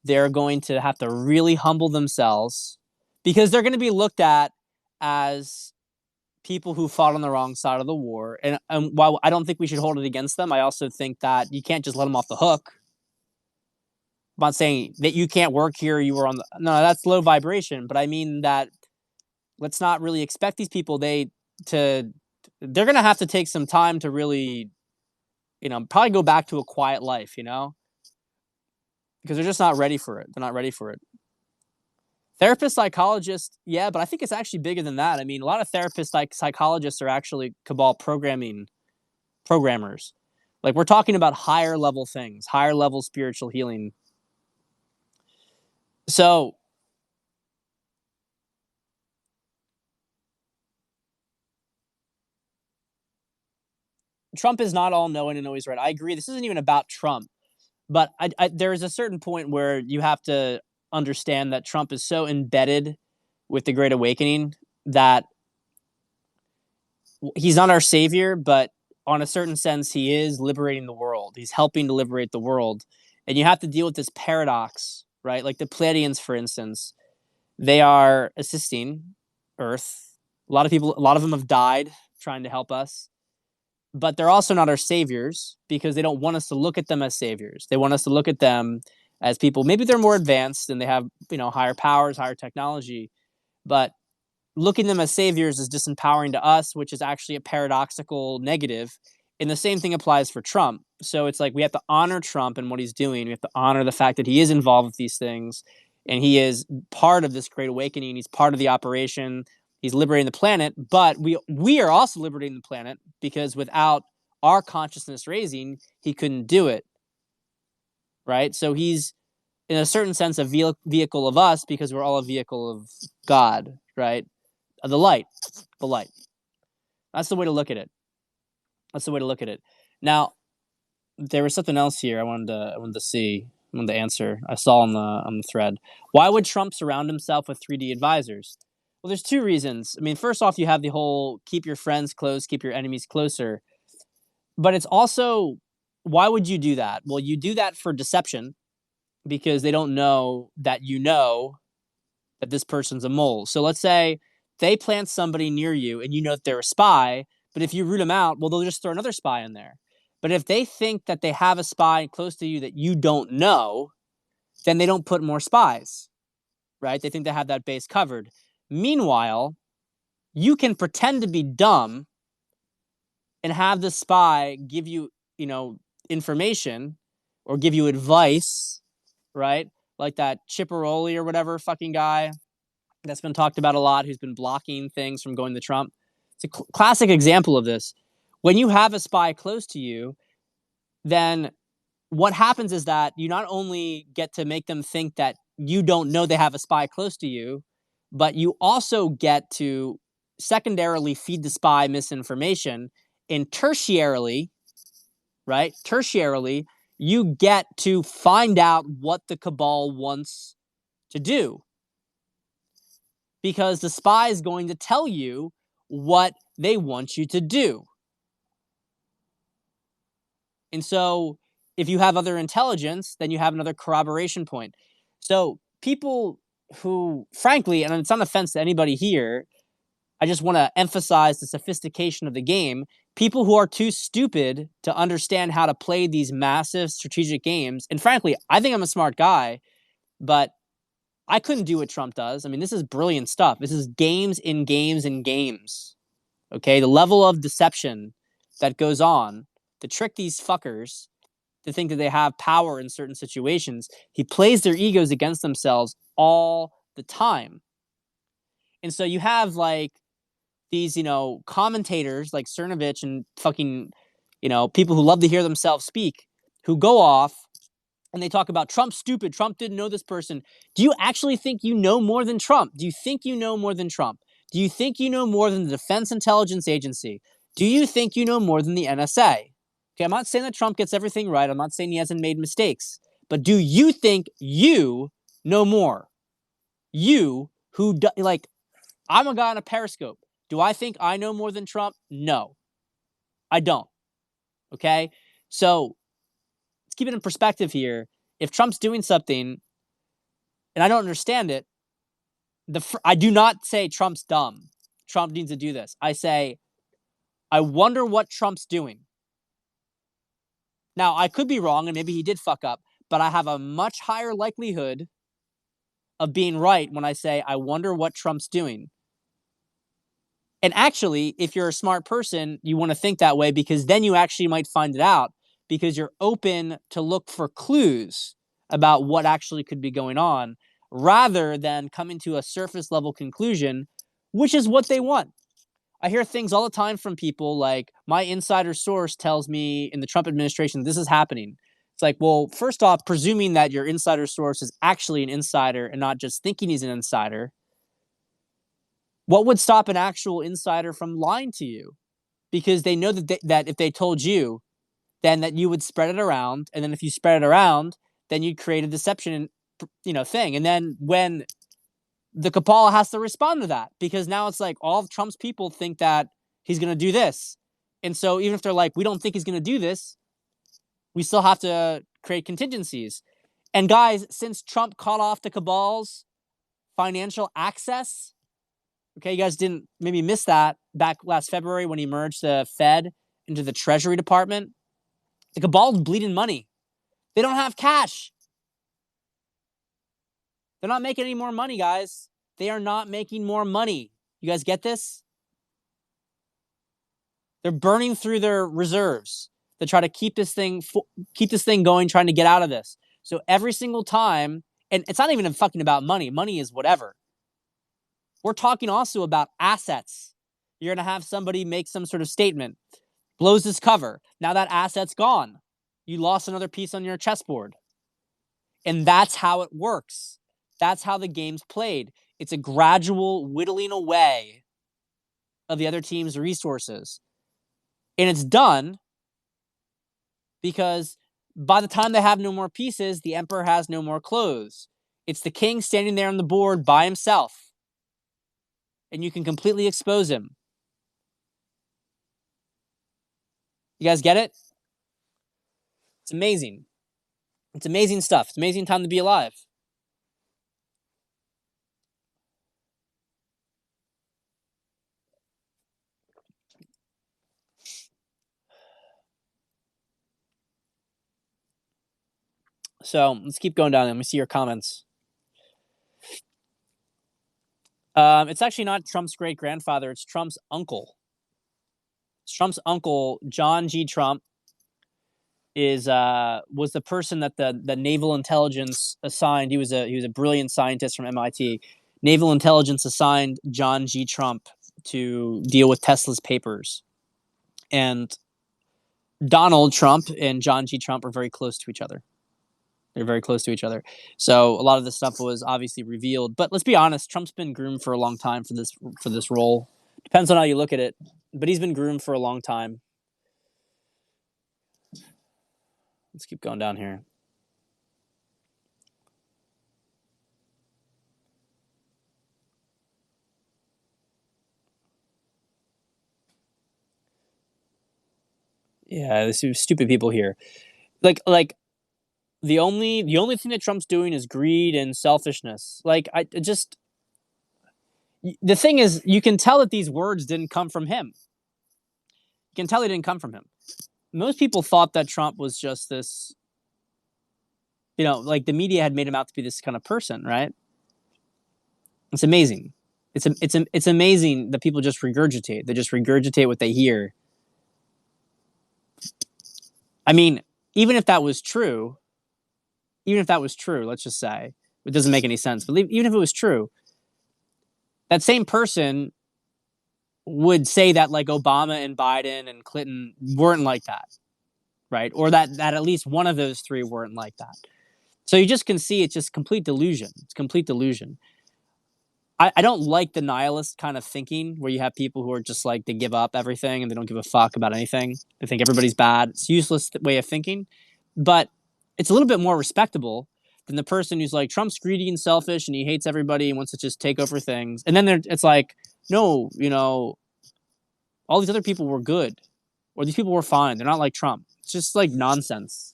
They're going to have to really humble themselves, because they're going to be looked at as people who fought on the wrong side of the war. And while I don't think we should hold it against them, I also think that you can't just let them off the hook. I'm not saying that you can't work here. You were no, that's low vibration. But I mean that let's not really expect these people. They're going to have to take some time to really, probably go back to a quiet life, because they're just not ready for it. They're not ready for it. Therapist, psychologist, yeah, but I think it's actually bigger than that. I mean, a lot of therapists, like psychologists, are actually cabal programmers. Like, we're talking about higher level things, higher level spiritual healing. So Trump is not all knowing and always right. I agree. This isn't even about Trump, but there is a certain point where you have to understand that Trump is so embedded with the Great Awakening that he's not our savior, but on a certain sense, he is liberating the world. He's helping to liberate the world. And you have to deal with this paradox, right? Like the Pleiadians, for instance, they are assisting Earth. A lot of them have died trying to help us, but they're also not our saviors, because they don't want us to look at them as saviors. They want us to look at them as people. Maybe they're more advanced and they have, higher powers, higher technology, but looking at them as saviors is disempowering to us, which is actually a paradoxical negative. And the same thing applies for Trump. So it's like we have to honor Trump and what he's doing. We have to honor the fact that he is involved with these things, and he is part of this Great Awakening. He's part of the operation. He's liberating the planet, but we are also liberating the planet because without our consciousness raising, he couldn't do it. Right? So he's in a certain sense a vehicle of us because we're all a vehicle of God, right? The light. That's the way to look at it. Now, there was something else here I wanted to answer. I saw on the thread. Why would Trump surround himself with 3D advisors? Well, there's two reasons. I mean, first off, you have the whole keep your friends close, keep your enemies closer. But it's also, why would you do that? Well, you do that for deception because they don't know that that this person's a mole. So let's say they plant somebody near you and you know that they're a spy, but if you root them out, well, they'll just throw another spy in there. But if they think that they have a spy close to you that you don't know, then they don't put more spies, right? They think they have that base covered. Meanwhile, you can pretend to be dumb and have the spy give you, information or give you advice, right? Like that Chipperoli or whatever fucking guy that's been talked about a lot, who's been blocking things from going to Trump. It's a classic example of this. When you have a spy close to you, then what happens is that you not only get to make them think that you don't know they have a spy close to you, but you also get to secondarily feed the spy misinformation, and tertiarily, right? Tertiarily, you get to find out what the cabal wants to do, because the spy is going to tell you what they want you to do. And so if you have other intelligence, then you have another corroboration point. So people who, frankly, and it's not an offense to anybody here, I just want to emphasize the sophistication of the game. People who are too stupid to understand how to play these massive strategic games. And frankly, I think I'm a smart guy, but I couldn't do what Trump does. I mean, this is brilliant stuff. This is games in games in games. Okay, the level of deception that goes on to trick these fuckers to think that they have power in certain situations. He plays their egos against themselves all the time. And so you have like these, commentators like Cernovich and fucking, people who love to hear themselves speak, who go off and they talk about Trump's stupid. Trump didn't know this person. Do you actually think you know more than Trump? Do you think you know more than Trump? Do you think you know more than the Defense Intelligence Agency? Do you think you know more than the NSA? Okay, I'm not saying that Trump gets everything right. I'm not saying he hasn't made mistakes. But do you think you know more? You who, like, I'm a guy on a Periscope. Do I think I know more than Trump? No, I don't. Okay? So let's keep it in perspective here. If Trump's doing something and I don't understand it, I do not say Trump's dumb. Trump needs to do this. I say, I wonder what Trump's doing. Now, I could be wrong and maybe he did fuck up, but I have a much higher likelihood of being right when I say, I wonder what Trump's doing. And actually, if you're a smart person, you want to think that way because then you actually might find it out because you're open to look for clues about what actually could be going on rather than coming to a surface level conclusion, which is what they want. I hear things all the time from people like, my insider source tells me in the Trump administration this is happening. It's like, well, first off, presuming that your insider source is actually an insider and not just thinking he's an insider, what would stop an actual insider from lying to you? Because they know that if they told you, then that you would spread it around, and then if you spread it around, then you'd create a deception, thing. And then when the cabal has to respond to that, because now it's like all of Trump's people think that he's going to do this, and so even if they're like, we don't think he's going to do this, we still have to create contingencies. And guys, since Trump cut off the cabal's financial access, okay, you guys didn't maybe miss that back last February when he merged the Fed into the Treasury Department. The cabal's bleeding money. They don't have cash. They're not making any more money, guys. They are not making more money. You guys get this? They're burning through their reserves to try to keep this thing going, trying to get out of this. So every single time, and it's not even fucking about money. Money is whatever. We're talking also about assets. You're going to have somebody make some sort of statement, blows this cover. Now that asset's gone. You lost another piece on your chessboard. And that's how it works. That's how the game's played. It's a gradual whittling away of the other team's resources. And it's done because by the time they have no more pieces, the emperor has no more clothes. It's the king standing there on the board by himself. And you can completely expose him. You guys get it? It's amazing. It's amazing stuff. It's amazing time to be alive. So let's keep going down. Let me see your comments. It's actually not Trump's great grandfather. It's Trump's uncle. It's Trump's uncle, John G. Trump, was the person that the naval intelligence assigned. He was a brilliant scientist from MIT. Naval intelligence assigned John G. Trump to deal with Tesla's papers, and Donald Trump and John G. Trump are very close to each other. They're very close to each other. So a lot of this stuff was obviously revealed. But let's be honest, Trump's been groomed for a long time for this role. Depends on how you look at it, but he's been groomed for a long time. Let's keep going down here. Yeah, there's stupid people here. Like the only thing that Trump's doing is greed and selfishness. Like the thing is, you can tell that these words didn't come from him. You can tell they didn't come from him. Most people thought that Trump was just this, like the media had made him out to be this kind of person, right? It's amazing. It's amazing that people just regurgitate. They just regurgitate what they hear. I mean, even if that was true, let's just say, it doesn't make any sense, but even if it was true, that same person would say that like Obama and Biden and Clinton weren't like that, right? Or that at least one of those three weren't like that. So you just can see it's just complete delusion. It's complete delusion. I don't like the nihilist kind of thinking where you have people who are just like, they give up everything and they don't give a fuck about anything. They think everybody's bad. It's a useless way of thinking. But it's a little bit more respectable than the person who's like, Trump's greedy and selfish and he hates everybody and wants to just take over things. And then it's like, no, all these other people were good, or these people were fine. They're not like Trump. It's just like nonsense.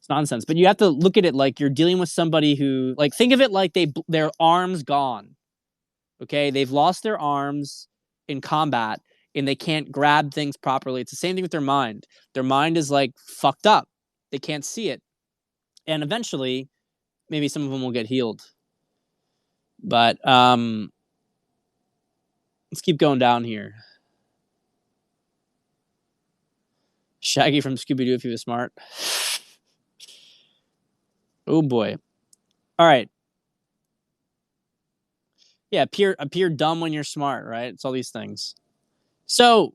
It's nonsense. But you have to look at it like you're dealing with somebody who, like, think of it like their arms gone. Okay, they've lost their arms in combat and they can't grab things properly. It's the same thing with their mind. Their mind is like fucked up. They can't see it. And eventually, maybe some of them will get healed. But let's keep going down here. Shaggy from Scooby-Doo if he was smart. Oh boy. All right. Yeah, appear dumb when you're smart, right? It's all these things. So,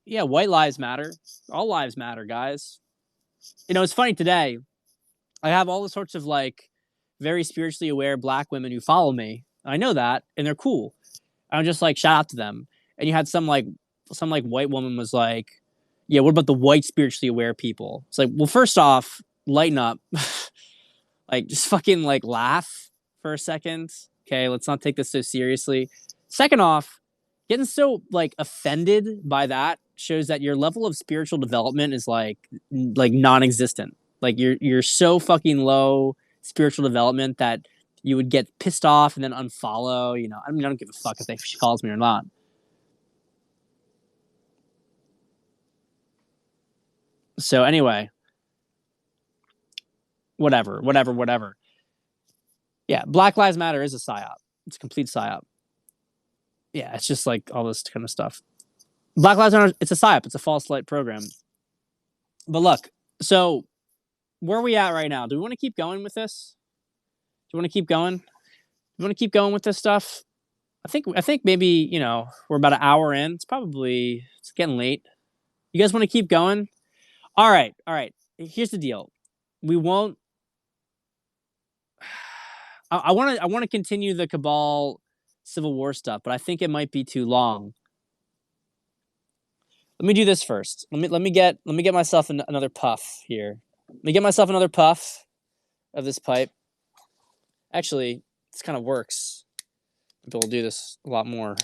yeah, white lives matter. All lives matter, guys. It's funny today. I have all the sorts of like very spiritually aware black women who follow me. I know that, and they're cool. I'm just like, shout out to them. And you had some white woman was like, yeah, what about the white spiritually aware people? It's like, well, first off, lighten up. Like, just fucking like laugh for a second. Okay, let's not take this so seriously. Second off, getting so like offended by that shows that your level of spiritual development is like non-existent. Like you're so fucking low spiritual development that you would get pissed off and then unfollow. I mean, I don't give a fuck if she calls me or not. So anyway, whatever. Yeah, Black Lives Matter is a psyop. It's a complete psyop. Yeah, it's just like all this kind of stuff. Black Lives Matter, it's a psyop. It's a false light program. But look, so where are we at right now? Do we want to keep going with this? Do you want to keep going? You want to keep going with this stuff? I think maybe we're about an hour in. It's getting late. You guys want to keep going? All right, all right. Here's the deal. We won't. I want to continue the Cabal Civil War stuff, but I think it might be too long. Let me do this first. Let me get myself another puff here. Let me get myself another puff of this pipe. Actually, this kind of works. Maybe we'll do this a lot more.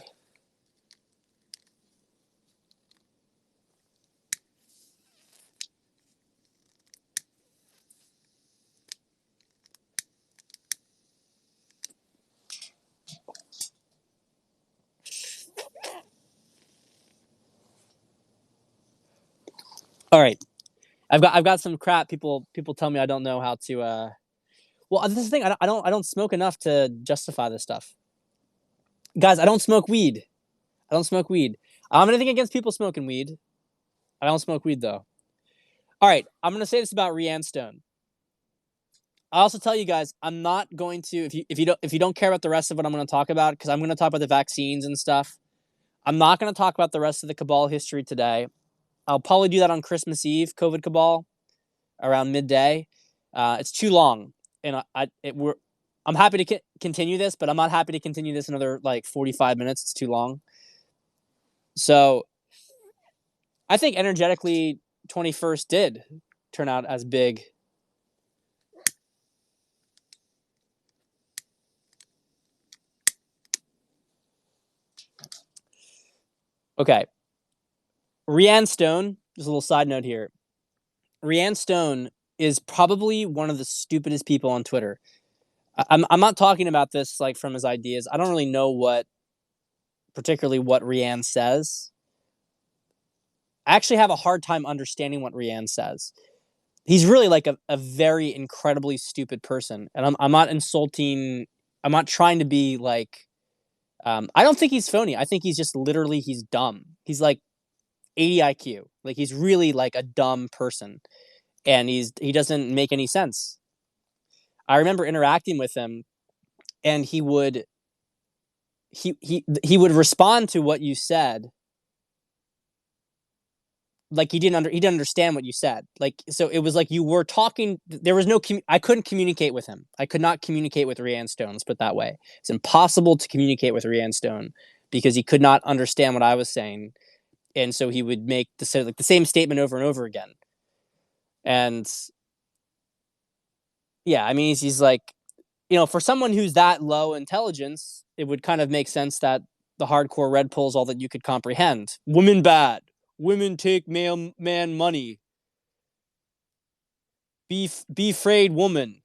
All right. I've got some crap. People tell me I don't know how to. Well, this is the thing. I don't smoke enough to justify this stuff, guys. I don't smoke weed. I don't smoke weed. I don't have anything against people smoking weed. I don't smoke weed though. All right, I'm gonna say this about Rianne Stone. I also tell you guys, I'm not going to if you don't care about the rest of what I'm going to talk about, because I'm going to talk about the vaccines and stuff. I'm not going to talk about the rest of the Cabal history today. I'll probably do that on Christmas Eve, COVID Cabal, around midday. It's too long, and I'm happy to continue this, but I'm not happy to continue this another like 45 minutes. It's too long. So I think energetically, 21st did turn out as big. Okay. Rianne Stone, just a little side note here. Rianne Stone is probably one of the stupidest people on Twitter. I'm not talking about this like from his ideas. I don't really know particularly what Rianne says. I actually have a hard time understanding what Rianne says. He's really like a very incredibly stupid person, and I'm not insulting. I'm not trying to be like. I don't think he's phony. I think he's dumb. He's like 80 IQ. Like he's really like a dumb person, and he doesn't make any sense. I remember interacting with him, and he would respond to what you said like he didn't understand what you said. Like, so it was like you were talking. There was no I couldn't communicate with him. I could not communicate with Rianne Stone. Let's put it that way. It's impossible to communicate with Rianne Stone because he could not understand what I was saying, and so he would make the same statement over and over again. And yeah, I mean, he's like, for someone who's that low intelligence, it would kind of make sense that the hardcore red pill is all that you could comprehend. Women bad. Women take man money. Be afraid, woman.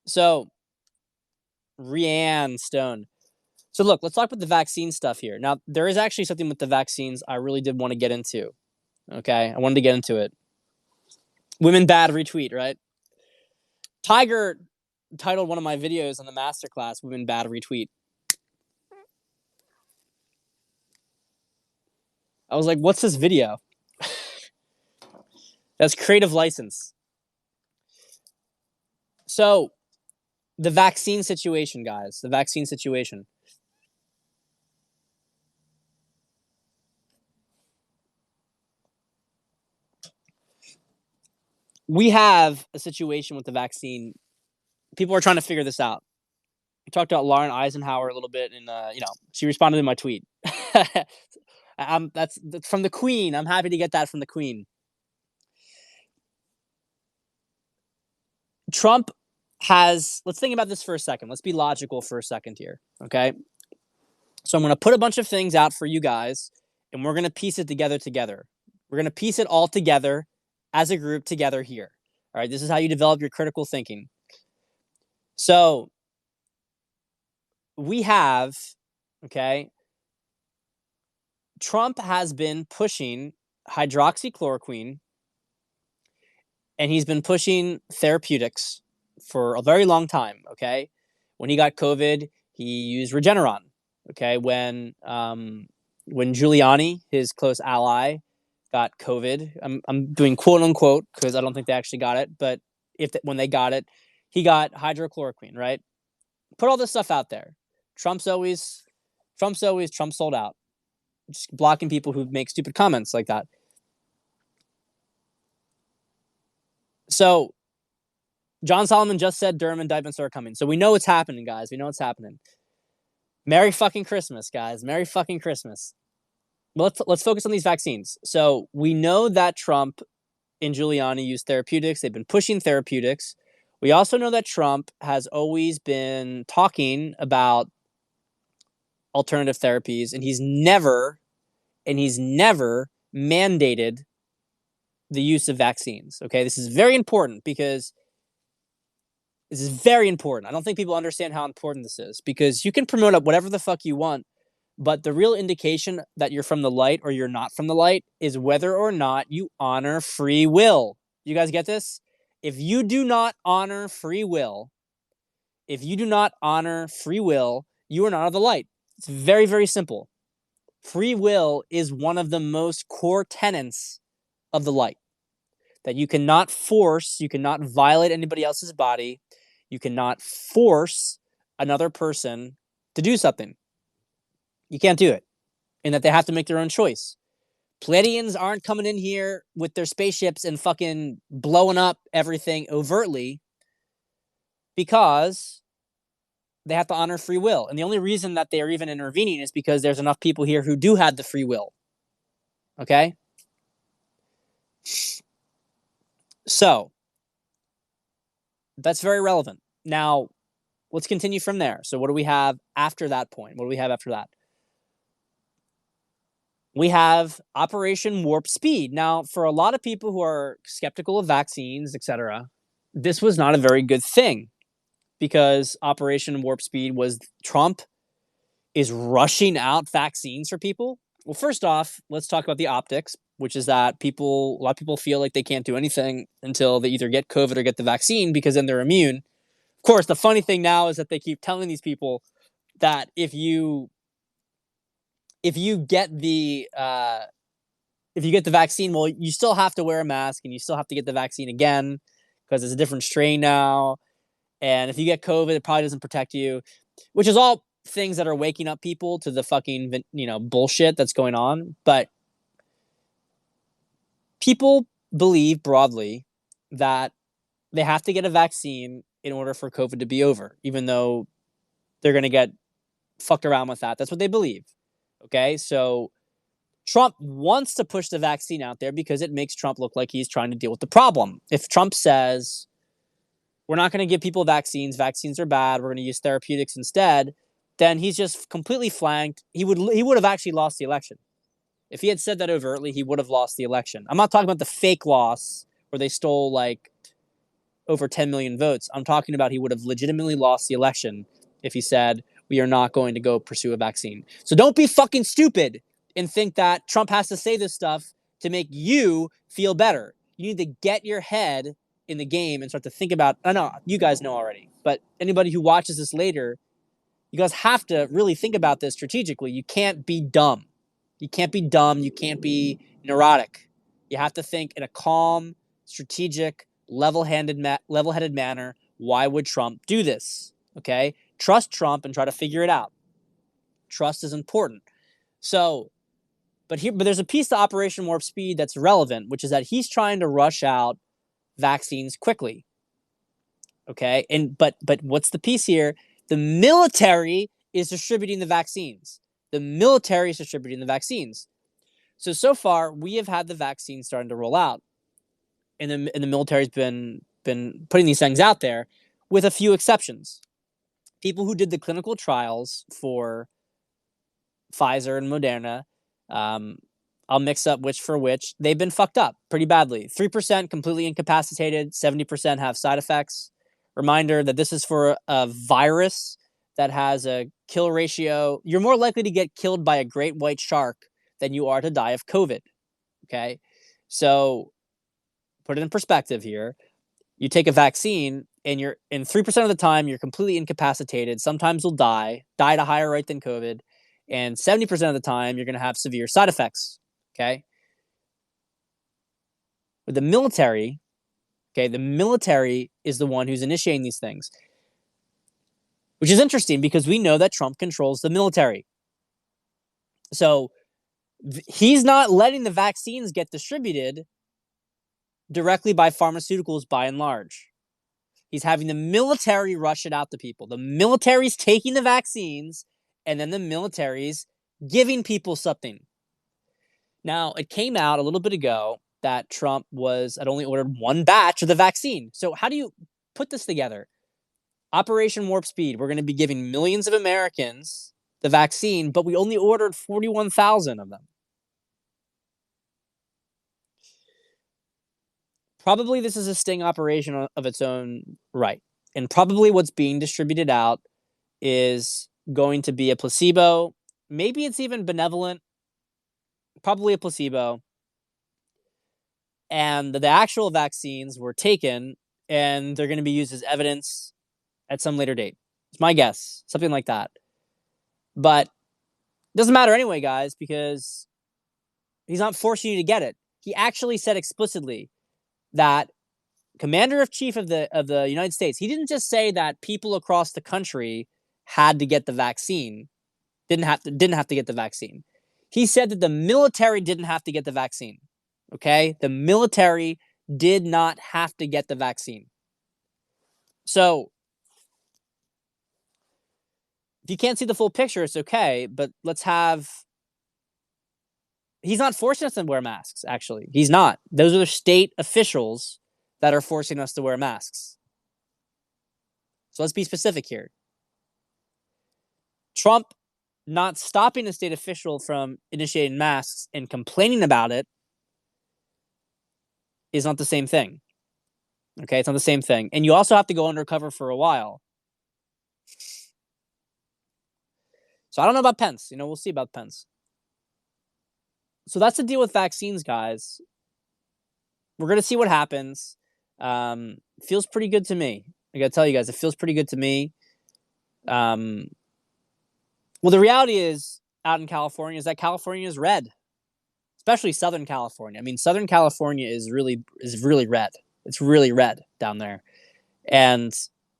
So, Rianne Stone. So look, let's talk about the vaccine stuff here. Now, there is actually something with the vaccines I really did want to get into. Okay, I wanted to get into it. Women bad retweet, right? Tiger titled one of my videos on the masterclass, Women bad retweet. I was like, what's this video? That's creative license. So, the vaccine situation, guys. The vaccine situation. We have a situation with the vaccine. People are trying to figure this out. We talked about Lauren Eisenhower a little bit, and she responded to my tweet. That's from the Queen. I'm happy to get that from the Queen. Trump has. Let's think about this for a second. Let's be logical for a second here, okay? So I'm going to put a bunch of things out for you guys, and we're going to piece it together. We're going to piece it all together as a group together here. All right, this is how you develop your critical thinking. So we have, okay, Trump has been pushing hydroxychloroquine, and he's been pushing therapeutics for a very long time, okay? When he got COVID, he used Regeneron, okay? When Giuliani, his close ally, got COVID, I'm doing quote unquote because I don't think they actually got it, but when they got it, he got hydrochloroquine, right? Put all this stuff out there. Trump's always Trump sold out. Just blocking people who make stupid comments like that. So John Solomon just said Durham indictments are coming. So we know it's happening, guys. We know it's happening. Merry fucking Christmas, guys. Merry fucking Christmas. Well, let's focus on these vaccines. So we know that Trump and Giuliani used therapeutics. They've been pushing therapeutics. We also know that Trump has always been talking about alternative therapies, and he's never mandated the use of vaccines. Okay, this is very important because this is very important. I don't think people understand how important this is because you can promote whatever the fuck you want, but the real indication that you're from the light or you're not from the light is whether or not you honor free will. You guys get this? If you do not honor free will, you are not of the light. It's very, very simple. Free will is one of the most core tenets of the light. That you cannot force, you cannot violate anybody else's body, you cannot force another person to do something. You can't do it. And that they have to make their own choice. Pleiadians aren't coming in here with their spaceships and fucking blowing up everything overtly because they have to honor free will. And the only reason that they are even intervening is because there's enough people here who do have the free will. Okay? So, that's very relevant. Now, let's continue from there. So, what do we have after that point? What do we have after that? We have Operation Warp Speed. Now, for a lot of people who are skeptical of vaccines, etc., this was not a very good thing because Operation Warp Speed was Trump is rushing out vaccines for people. Well, first off, let's talk about the optics, which is that a lot of people feel like they can't do anything until they either get COVID or get the vaccine because then they're immune. Of course, the funny thing now is that they keep telling these people that if you get the vaccine, well, you still have to wear a mask and you still have to get the vaccine again because it's a different strain now. And if you get COVID, it probably doesn't protect you, which is all things that are waking up people to the fucking, bullshit that's going on. But people believe broadly that they have to get a vaccine in order for COVID to be over, even though they're going to get fucked around with that. That's what they believe. Okay, so Trump wants to push the vaccine out there because it makes Trump look like he's trying to deal with the problem. If Trump says, we're not going to give people vaccines are bad, we're going to use therapeutics instead, then he's just completely flanked. He would have actually lost the election. If he had said that overtly, he would have lost the election. I'm not talking about the fake loss where they stole like over 10 million votes. I'm talking about he would have legitimately lost the election if he said, we are not going to go pursue a vaccine. So don't be fucking stupid and think that Trump has to say this stuff to make you feel better. You need to get your head in the game and start to think about, I know you guys know already, but anybody who watches this later, you guys have to really think about this strategically. You can't be dumb. You can't be dumb. You can't be neurotic. You have to think in a calm, strategic, level-headed manner. Why would Trump do this? Okay? Trust Trump and try to figure it out. Trust is important. So, but there's a piece to Operation Warp Speed that's relevant, which is that he's trying to rush out vaccines quickly. Okay? But what's the piece here? The military is distributing the vaccines. So far, we have had the vaccine starting to roll out. And the military's been putting these things out there with a few exceptions. People who did the clinical trials for Pfizer and Moderna, I'll mix up which for which, they've been fucked up pretty badly. 3% completely incapacitated, 70% have side effects. Reminder that this is for a virus that has a kill ratio. You're more likely to get killed by a great white shark than you are to die of COVID. Okay? So put it in perspective here. You take a vaccine and 3% of the time you're completely incapacitated. Sometimes you'll die at a higher rate than COVID. And 70% of the time you're going to have severe side effects. Okay? With the military, Okay, the military is the one who's initiating these things, which is interesting because we know that Trump controls the military. So he's not letting the vaccines get distributed directly by pharmaceuticals by and large. He's having the military rush it out to people. The military's taking the vaccines, and then the military's giving people something. Now, it came out a little bit ago that Trump had only ordered one batch of the vaccine. So how do you put this together? Operation Warp Speed, we're going to be giving millions of Americans the vaccine, but we only ordered 41,000 of them. Probably this is a sting operation of its own right. And probably what's being distributed out is going to be a placebo. Maybe it's even benevolent. Probably a placebo. And the actual vaccines were taken and they're going to be used as evidence at some later date. It's my guess. Something like that. But it doesn't matter anyway, guys, because he's not forcing you to get it. He actually said explicitly that Commander-in-Chief of the United States, he didn't just say that people across the country had to get the vaccine, didn't have to get the vaccine. He said that the military didn't have to get the vaccine. Okay? The military did not have to get the vaccine. So, if you can't see the full picture, it's okay, but he's not forcing us to wear masks, actually. He's not. Those are the state officials that are forcing us to wear masks. So let's be specific here. Trump not stopping a state official from initiating masks and complaining about it is not the same thing. Okay, it's not the same thing. And you also have to go undercover for a while. So I don't know about Pence. We'll see about Pence. So that's the deal with vaccines, guys. We're going to see what happens. Feels pretty good to me. I got to tell you guys, it feels pretty good to me. Well, the reality is out in California is that California is red, especially Southern California. I mean, Southern California is really red. It's really red down there. And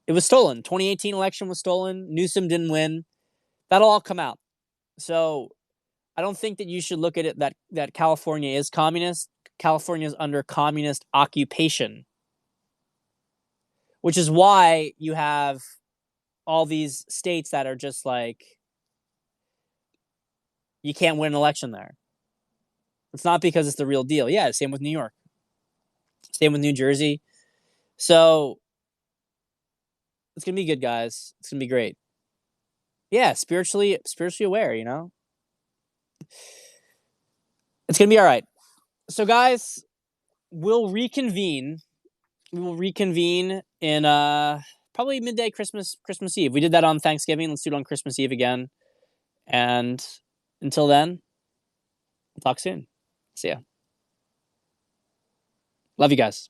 it was stolen. 2018 election was stolen. Newsom didn't win. That'll all come out. So I don't think that you should look at it that California is communist. California is under communist occupation, which is why you have all these states that are just like, you can't win an election there. It's not because it's the real deal. Yeah, same with New York. Same with New Jersey. So it's going to be good, guys. It's going to be great. Yeah, spiritually aware, It's going to be all right. So, guys, we'll reconvene. We will reconvene in probably midday Christmas Eve. We did that on Thanksgiving. Let's do it on Christmas Eve again. And until then, we'll talk soon. See ya. Love you guys.